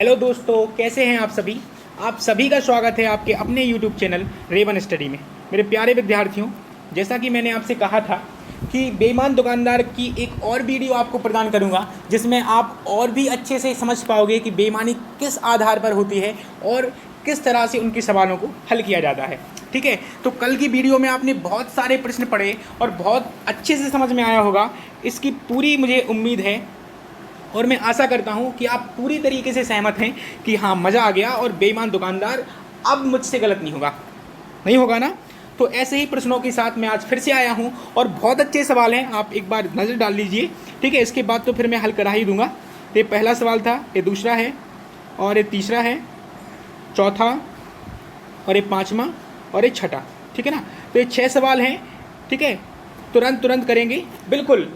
Hello दोस्तों, कैसे हैं आप सभी का स्वागत है आपके अपने यूट्यूब चैनल रेवन स्टडी में। मेरे प्यारे विद्यार्थियों, जैसा कि मैंने आपसे कहा था कि बेईमान दुकानदार की एक और वीडियो आपको प्रदान करूंगा, जिसमें आप और भी अच्छे से समझ पाओगे कि बेईमानी किस आधार पर होती है और किस तरह से उनके सवालों को हल किया जाता है। ठीक है, तो कल की वीडियो में आपने बहुत सारे प्रश्न पढ़े और बहुत अच्छे से समझ में आया होगा, इसकी पूरी मुझे उम्मीद है और मैं आशा करता हूं कि आप पूरी तरीके से सहमत हैं कि हाँ, मज़ा आ गया और बेईमान दुकानदार अब मुझसे गलत नहीं होगा ना। तो ऐसे ही प्रश्नों के साथ मैं आज फिर से आया हूं और बहुत अच्छे सवाल हैं, आप एक बार नज़र डाल लीजिए। ठीक है, इसके बाद तो फिर मैं हल करा ही दूंगा। ये पहला सवाल था, ये दूसरा है और ये तीसरा है, चौथा और ये पाँचवा और ये छठा। ठीक है ना, तो ये 6 सवाल हैं। ठीक है, तुरंत करेंगे, बिल्कुल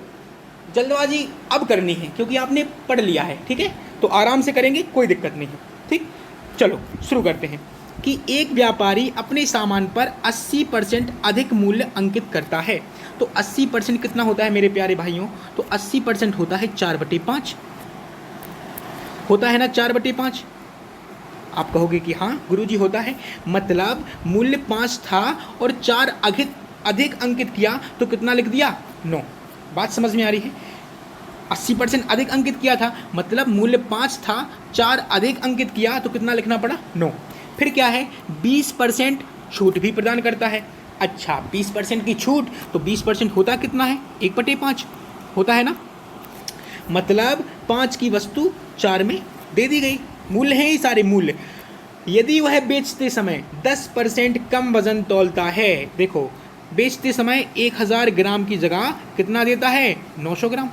जल्दबाजी अब करनी है क्योंकि आपने पढ़ लिया है। ठीक है, तो आराम से करेंगे, कोई दिक्कत नहीं है। ठीक, चलो शुरू करते हैं कि एक व्यापारी अपने सामान पर 80% अधिक मूल्य अंकित करता है। तो 80% कितना होता है मेरे प्यारे भाइयों? तो 80% होता है 4/5, होता है ना 4/5। आप कहोगे कि हाँ गुरुजी होता है, मतलब मूल्य 5 था और 4 अधिक अंकित किया तो कितना लिख दिया? 9। बात समझ में आ रही है? 80% अधिक अंकित किया था, मतलब मूल्य 5 था, 4 अधिक अंकित किया तो कितना लिखना पड़ा? 9। फिर क्या है? 20% छूट भी प्रदान करता है। अच्छा, 20% की छूट, तो 20% होता कितना है? 1/5 होता है ना, मतलब 5 की वस्तु 4 में दे दी गई। मूल्य है ही सारे मूल्य। यदि वह बेचते समय 10% कम वजन तौलता है, देखो बेचते समय 1000 ग्राम की जगह कितना देता है? 900 ग्राम।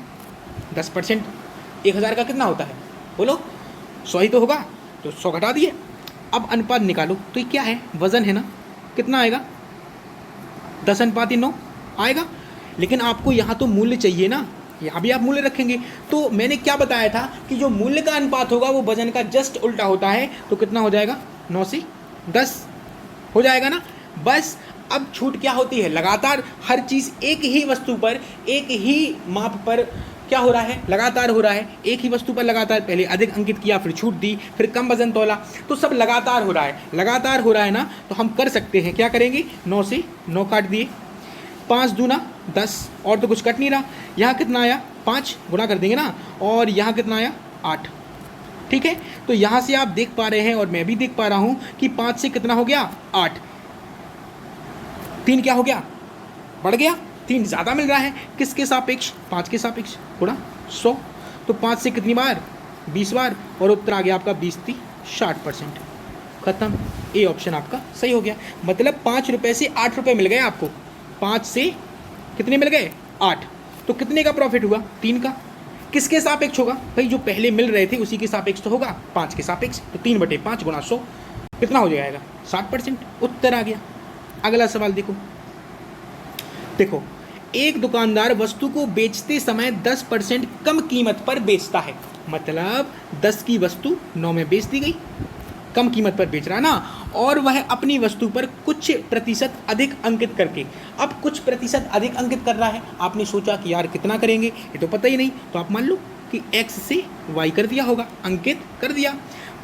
10% 1000 का कितना होता है? बोलो, 100 ही तो होगा, तो 100 घटा दिए। अब अनुपात निकालो, तो ये क्या है? वजन है ना, कितना आएगा? 10:9 आएगा। लेकिन आपको यहाँ तो मूल्य चाहिए ना, यहाँ भी आप मूल्य रखेंगे। तो मैंने क्या बताया था कि जो मूल्य का अनुपात होगा वो वजन का जस्ट उल्टा होता है, तो कितना हो जाएगा? 9 से 10 हो जाएगा ना। बस अब छूट क्या होती है? लगातार हर चीज़ एक ही वस्तु पर, एक ही माप पर क्या हो रहा है? लगातार हो रहा है। एक ही वस्तु पर लगातार, पहले अधिक अंकित किया, फिर छूट दी, फिर कम वजन तोला, तो सब लगातार हो रहा है। लगातार हो रहा है ना, तो हम कर सकते हैं, क्या करेंगे? 9 से 9 काट दिए, 5 दूना 10, और तो कुछ कट नहीं रहा। यहाँ कितना आया? 5 गुणा कर देंगे ना, और यहाँ कितना आया? 8। ठीक है, तो यहाँ से आप देख पा रहे हैं और मैं भी देख पा रहा हूँ कि 5 से कितना हो गया? 8। 3 क्या हो गया? बढ़ गया। 3 ज़्यादा मिल रहा है, किसके सापेक्ष? 5 के सापेक्ष, गुणा 100। तो 5 से कितनी बार? 20 बार, और उत्तर आ गया आपका 20×3 60%। खत्म। ए ऑप्शन आपका सही हो गया। मतलब 5 रुपये से 8 रुपये मिल गए आपको। 5 से कितने मिल गए? 8। तो कितने का प्रॉफिट हुआ? 3 का। किसके सापेक्ष होगा भाई? जो पहले मिल रहे थे उसी के सापेक्ष तो होगा, 5 के सापेक्ष। तो 3/5 गुणा 100 कितना हो जाएगा? 60%। उत्तर आ गया। अगला सवाल देखो, एक दुकानदार वस्तु को बेचते समय 10% कम कीमत पर बेचता है, मतलब 10 की वस्तु 9 में बेच दी गई, कम कीमत पर बेच रहा ना, और वह अपनी वस्तु पर कुछ प्रतिशत अधिक अंकित करके, अब कुछ प्रतिशत अधिक अंकित कर रहा है। आपने सोचा कि यार कितना करेंगे, ये तो पता ही नहीं, तो आप मान लो कि x से y कर दिया होगा, अंकित कर दिया।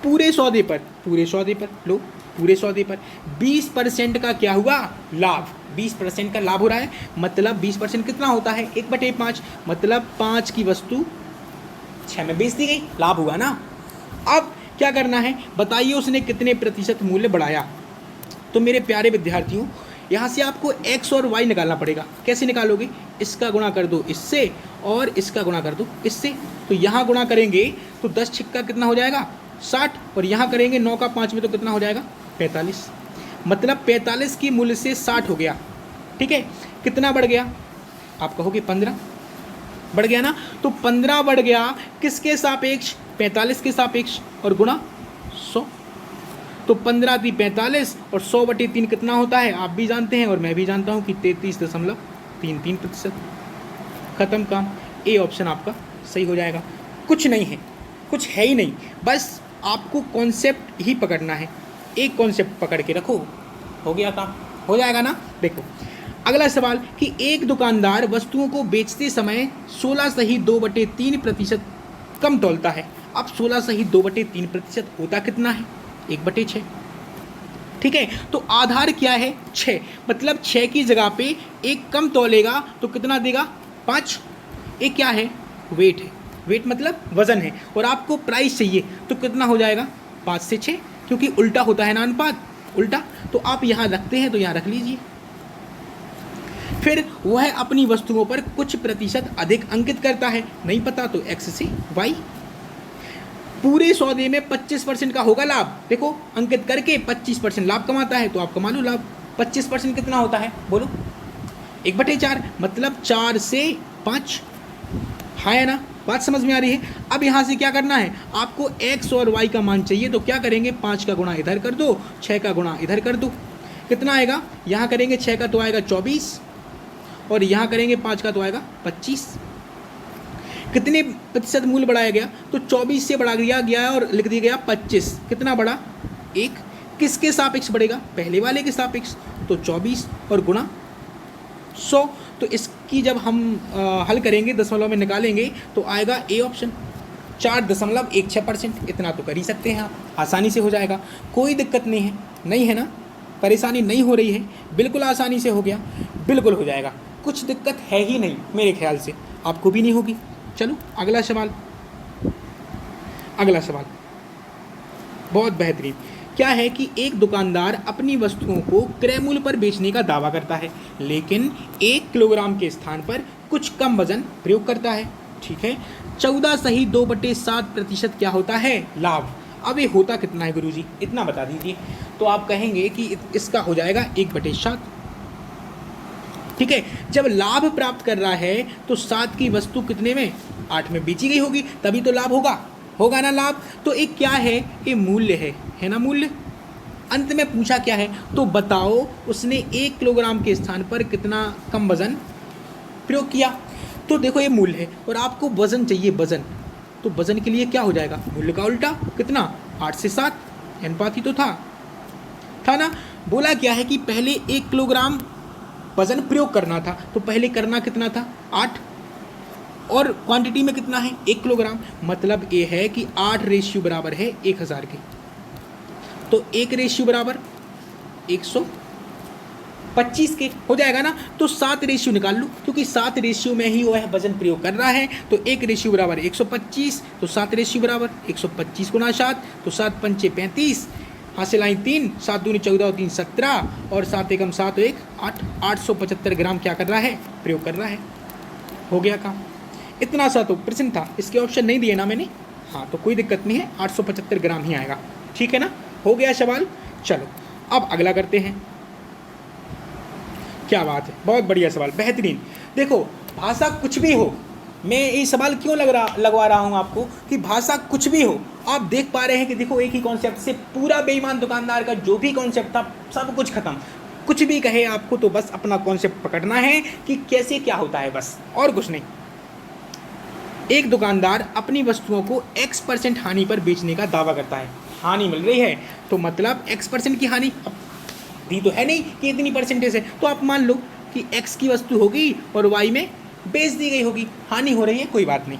पूरे सौदे पर लो, पूरे सौदे पर 20% का क्या हुआ? लाभ। 20% का लाभ हो रहा है, मतलब 20% कितना होता है? 1/5, मतलब 5 की वस्तु 6 में बेच दी गई, लाभ हुआ ना। अब क्या करना है बताइए, उसने कितने प्रतिशत मूल्य बढ़ाया? तो मेरे प्यारे विद्यार्थियों, यहाँ से आपको x और y निकालना पड़ेगा। कैसे निकालोगे? इसका गुणा कर दो इससे और इसका गुणा कर दो इससे। तो यहाँ गुणा करेंगे तो 10 छिक्का कितना हो जाएगा? 60, और यहाँ करेंगे 9 का 5 में तो कितना हो जाएगा? 45। मतलब 45 की मूल्य से 60 हो गया। ठीक है, कितना बढ़ गया? आप कहोगे 15 बढ़ गया ना। तो 15 बढ़ गया, किसके सापेक्ष? 45 के सापेक्ष, और गुणा 100। तो 15×3 45, और 100/3 कितना होता है? आप भी जानते हैं और मैं भी जानता हूँ कि 33.33%। खत्म काम। ए ऑप्शन आपका सही हो जाएगा। कुछ नहीं है, कुछ है ही नहीं, बस आपको कॉन्सेप्ट ही पकड़ना है। एक कॉन्सेप्ट पकड़ के रखो, हो गया काम, हो जाएगा ना। देखो अगला सवाल कि एक दुकानदार वस्तुओं को बेचते समय 16 से ही 2/3% कम तौलता है। अब 16 सही 2/3% होता कितना है? 1/6। ठीक है, तो आधार क्या है? 6, मतलब 6 की जगह पे एक कम तौलेगा तो कितना देगा? 5। एक क्या है? वेट है। वेट मतलब वजन है, और आपको प्राइस चाहिए तो कितना हो जाएगा? 5 से 6, क्योंकि उल्टा होता है ना अनुपात, उल्टा। तो आप यहाँ रखते हैं तो यहाँ रख लीजिए। फिर वह अपनी वस्तुओं पर कुछ प्रतिशत अधिक अंकित करता है, नहीं पता तो x से y। पूरे सौदे में 25% का होगा लाभ। देखो, अंकित करके 25% लाभ कमाता है, तो आप कमा लो लाभ। 25% कितना होता है बोलो? 1/4, मतलब 4 से 5। है ना, बात समझ में आ रही है? अब यहाँ से क्या करना है आपको? x और y का मान चाहिए, तो क्या करेंगे? 5 का गुणा इधर कर दो, 6 का गुणा इधर कर दो। कितना आएगा? यहाँ करेंगे 6 का तो आएगा 24, और यहाँ करेंगे 5 का तो आएगा 25। कितने प्रतिशत मूल्य बढ़ाया गया? तो 24 से बढ़ा दिया गया और लिख दिया गया 25। कितना बढ़ा? 1। किसके सापेक्ष बढ़ेगा? पहले वाले के सापेक्ष। तो 24 और गुणा 100। तो इसकी जब हम हल करेंगे, दशमलव में निकालेंगे, तो आएगा ए ऑप्शन, 4.16%। इतना तो कर ही सकते हैं आप, आसानी से हो जाएगा, कोई दिक्कत नहीं है। नहीं है ना, परेशानी नहीं हो रही है, बिल्कुल आसानी से हो गया, बिल्कुल हो जाएगा, कुछ दिक्कत है ही नहीं मेरे ख्याल से, आपको भी नहीं होगी। चलो अगला सवाल। अगला सवाल बहुत बेहतरीन। क्या है कि एक दुकानदार अपनी वस्तुओं को क्रय मूल्य पर बेचने का दावा करता है, लेकिन 1 किलोग्राम के स्थान पर कुछ कम वजन प्रयोग करता है। ठीक है, 14 सही 2/7% क्या होता है? लाभ। अब ये होता कितना है गुरुजी? इतना बता दीजिए। तो आप कहेंगे कि इसका हो जाएगा 1/7। ठीक है, जब लाभ प्राप्त कर रहा है तो 7 की वस्तु कितने में? 8 में बेची गई होगी, तभी तो लाभ होगा, होगा ना लाभ। तो एक क्या है? ये मूल्य है ना, मूल्य। अंत में पूछा क्या है? तो बताओ उसने 1 किलोग्राम के स्थान पर कितना कम वजन प्रयोग किया। तो देखो ये मूल्य है और आपको वजन चाहिए, वजन। तो वजन के लिए क्या हो जाएगा? मूल्य का उल्टा। कितना? 8 से 7, अनुपात ही तो था ना। बोला क्या है कि पहले 1 किलोग्राम वजन प्रयोग करना था, तो पहले करना कितना था? 8, और क्वांटिटी में कितना है? 1 किलोग्राम। मतलब ये है कि 8 रेशियो बराबर है 1000 के, तो 1 रेशियो बराबर 125 के हो जाएगा ना। तो 7 रेशियो निकाल लो, क्योंकि 7 रेशियो में ही वह वजन प्रयोग कर रहा है। तो 1 रेशियो बराबर 125, तो 7 रेशियो बराबर 125 गुना 7, तो 7 पंचे 35, हासिल आई 3, 7 दूनी 14 और 3 17, और 7 एकम 7 1 8, 875 ग्राम क्या कर रहा है? प्रयोग कर रहा है। हो गया काम। इतना सा तो प्रश्न था, इसके ऑप्शन नहीं दिए ना मैंने। हाँ, तो कोई दिक्कत नहीं है, 875 ग्राम ही आएगा। ठीक है ना, हो गया सवाल। चलो अब अगला करते हैं। क्या बात है, बहुत बढ़िया सवाल, बेहतरीन। देखो, भाषा कुछ भी हो, मैं ये सवाल क्यों लगवा रहा हूँ आपको कि भाषा कुछ भी हो, आप देख पा रहे हैं कि देखो एक ही कॉन्सेप्ट से पूरा बेईमान दुकानदार का जो भी कॉन्सेप्ट था सब कुछ खत्म। कुछ भी कहे आपको तो बस अपना कॉन्सेप्ट पकड़ना है कि कैसे क्या होता है, बस, और कुछ नहीं। एक दुकानदार अपनी वस्तुओं को x% हानि पर बेचने का दावा करता है। हानि मिल रही है तो मतलब x% की हानि अब दी तो है नहीं कि इतनी परसेंटेज है, तो आप मान लो कि x की वस्तु होगी और y में बेच दी गई होगी, हानि हो रही है, कोई बात नहीं।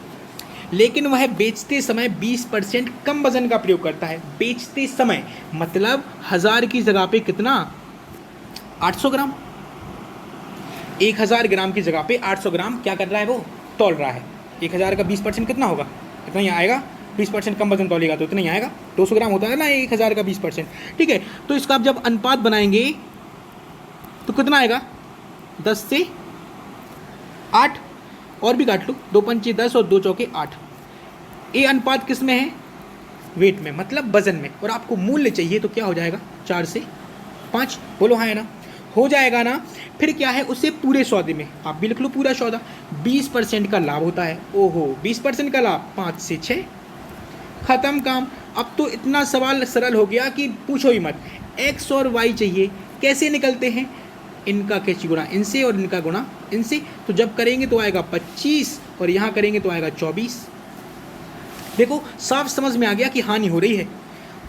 लेकिन वह बेचते समय 20% कम वजन का प्रयोग करता है। बेचते समय मतलब 1000 की जगह पे कितना? 800 ग्राम। 1000 ग्राम की जगह पे 800 ग्राम क्या कर रहा है? वो तौल रहा है। 1000 का 20% कितना होगा? इतना ही आएगा। 20% कम वजन तौलेगा तो इतना ही आएगा। 200 ग्राम होता है ना 1000 का 20%। ठीक है, तो इसका आप जब अनुपात बनाएंगे तो कितना आएगा? 10 से 8, और भी काट लो, 2 पंचे 10 और 2 चौके 8। ये अनुपात किस में है? वेट में, मतलब वजन में। और आपको मूल्य चाहिए तो क्या हो जाएगा? 4 से 5। बोलो हाँ है ना, हो जाएगा ना। फिर क्या है, उसे पूरे सौदे में, आप भी लिख लो पूरा सौदा, 20% का लाभ होता है। ओहो, 20% का लाभ, 5 से 6, खत्म काम। अब तो इतना सवाल सरल हो गया कि पूछो ही मत। x और y चाहिए, कैसे निकलते हैं? इनका कैची गुणा इनसे और इनका गुणा इनसे। तो जब करेंगे तो आएगा 25 और यहाँ करेंगे तो आएगा 24। देखो साफ समझ में आ गया कि हानि हो रही है।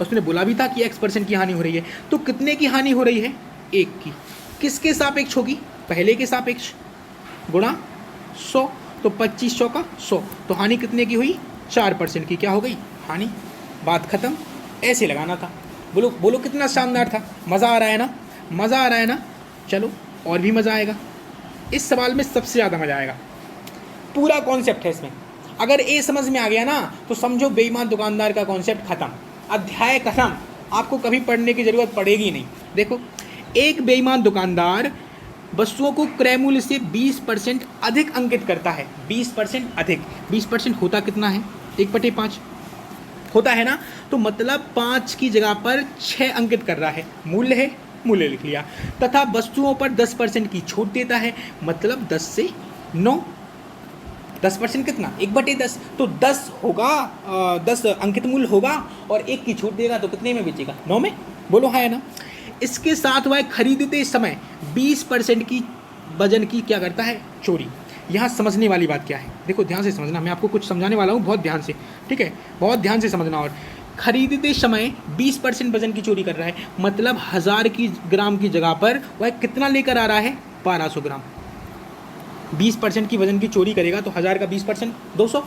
उसने बोला भी था कि x% की हानि हो रही है। तो कितने की हानि हो रही है? 1 की। किसके सापेक्ष होगी? पहले के सापेक्ष, गुणा 100। तो 25 100 का 100, तो हानि कितने की हुई? 4% की क्या हो गई? हानि, बात खत्म, ऐसे लगाना था। बोलो बोलो कितना शानदार था, मज़ा आ रहा है ना, मज़ा आ रहा है ना। चलो और भी मज़ा आएगा, इस सवाल में सबसे ज़्यादा मज़ा आएगा। पूरा कॉन्सेप्ट है इसमें, अगर ये समझ में आ गया ना तो समझो बेईमान दुकानदार का कॉन्सेप्ट खत्म, अध्याय खत्म, आपको कभी पढ़ने की ज़रूरत पड़ेगी नहीं। देखो, एक बेईमान दुकानदार वस्तुओं को क्रय मूल्य से 20% अधिक अंकित करता है। 20% अधिक, 20% होता कितना है, 1/5 होता है ना, तो मतलब 5 की जगह पर 6 अंकित कर रहा है। मूल्य है, मूल्य लिख लिया, तथा वस्तुओं पर 10% की छूट देता है, मतलब 10 से 9। 10% कितना, 1/10, तो 10 होगा, 10 अंकित मूल्य होगा और 1 की छूट देगा तो कितने में बेचेगा, 9 में। बोलो है ना। इसके साथ वह खरीदते समय 20% की वजन की क्या करता है, चोरी। यहाँ समझने वाली बात क्या है, देखो ध्यान से समझना, मैं आपको कुछ समझाने वाला हूँ, बहुत ध्यान से, ठीक है, बहुत ध्यान से समझना। और खरीदते समय 20% वजन की चोरी कर रहा है, मतलब 1000 की ग्राम की जगह पर वह कितना लेकर आ रहा है, 1200 ग्राम। 20% की वजन की चोरी करेगा तो 1000 का 20% 200,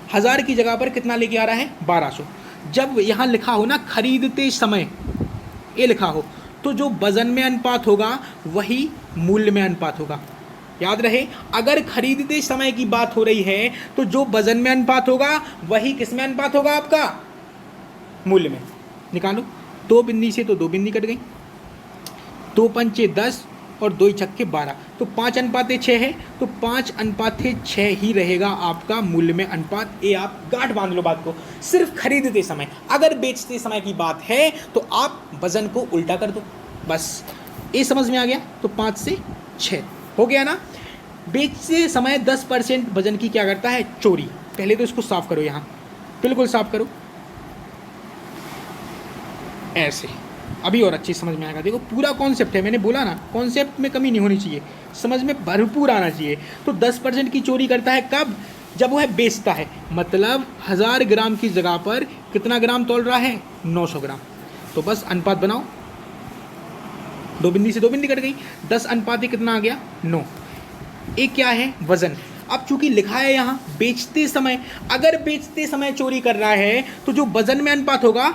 1000 की जगह पर कितना लेके आ रहा है, 1200। जब यहाँ लिखा हो ना खरीदते समय, ये लिखा हो, तो जो वजन में अनुपात होगा वही मूल्य में अनुपात होगा। याद रहे, अगर खरीदते समय की बात हो रही है तो जो वजन में अनुपात होगा वही किस में अनुपात होगा, आपका मूल्य में। निकालो, 2 बिंदी से तो 2 बिंदी कट गई, 2 पंचे 10 और 2 छक्के 12, तो 5:6 है, तो 5:6 ही रहेगा आपका मूल्य में अनुपात। ये आप गांठ बांध लो बात को, सिर्फ खरीदते समय। अगर बेचते समय की बात है तो आप वजन को उल्टा कर दो, बस। ये समझ में आ गया, तो 5 से 6 हो गया ना। बेचते समय 10% वजन की क्या करता है, चोरी। पहले तो इसको साफ करो, यहाँ बिल्कुल साफ करो, ऐसे, अभी और अच्छी समझ में आएगा। देखो पूरा कॉन्सेप्ट है, मैंने बोला ना, कॉन्सेप्ट में कमी नहीं होनी चाहिए, समझ में भरपूर आना चाहिए। तो 10% की चोरी करता है कब, जब वह बेचता है, मतलब 1000 ग्राम की जगह पर कितना ग्राम तोल रहा है, 900 ग्राम। तो बस अनुपात बनाओ, 2 बिंदी से 2 बिंदी कट गई, 10 अनुपात कितना आ गया, 9। एक क्या है, वजन। अब चूंकि लिखा है यहाँ बेचते समय, अगर बेचते समय चोरी कर रहा है तो जो वजन में अनुपात होगा,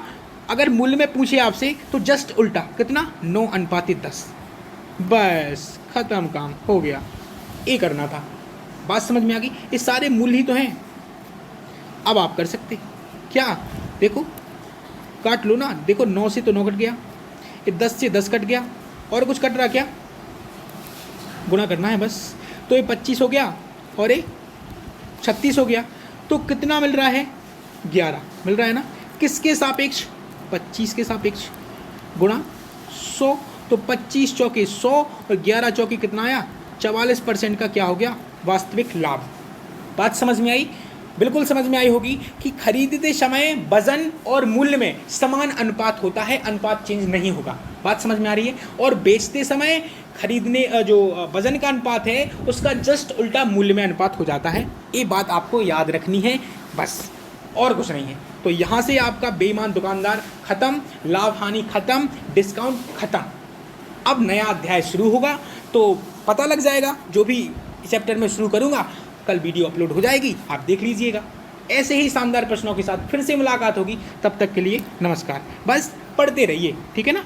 अगर मूल्य में पूछे आपसे तो जस्ट उल्टा, कितना, 9:10। बस खत्म, काम हो गया, ये करना था। बात समझ में आ गई, ये सारे मूल्य ही तो हैं। अब आप कर सकते क्या, देखो काट लो ना, देखो 9 से तो 9 कट गया, ये 10 से 10 कट गया, और कुछ कट रहा क्या, गुणा करना है बस। तो ये 25 हो गया और ये 36 हो गया, तो कितना मिल रहा है, 11 मिल रहा है ना। किसके सापेक्ष, 25 के सापेक्ष, गुणा 100, तो 25 चौके 100 और 11 चौके कितना आया, 44% का क्या हो गया, वास्तविक लाभ। बात समझ में आई, बिल्कुल समझ में आई होगी कि खरीदते समय वजन और मूल्य में समान अनुपात होता है, अनुपात चेंज नहीं होगा। बात समझ में आ रही है। और बेचते समय खरीदने जो वजन का अनुपात है उसका जस्ट उल्टा मूल्य में अनुपात हो जाता है। ये बात आपको याद रखनी है, बस और कुछ नहीं है। तो यहाँ से आपका बेईमान दुकानदार खत्म, लाभ हानि खत्म, डिस्काउंट खत्म। अब नया अध्याय शुरू होगा तो पता लग जाएगा, जो भी चैप्टर में शुरू करूँगा कल वीडियो अपलोड हो जाएगी, आप देख लीजिएगा। ऐसे ही शानदार प्रश्नों के साथ फिर से मुलाकात होगी, तब तक के लिए नमस्कार। बस पढ़ते रहिए, ठीक है ना।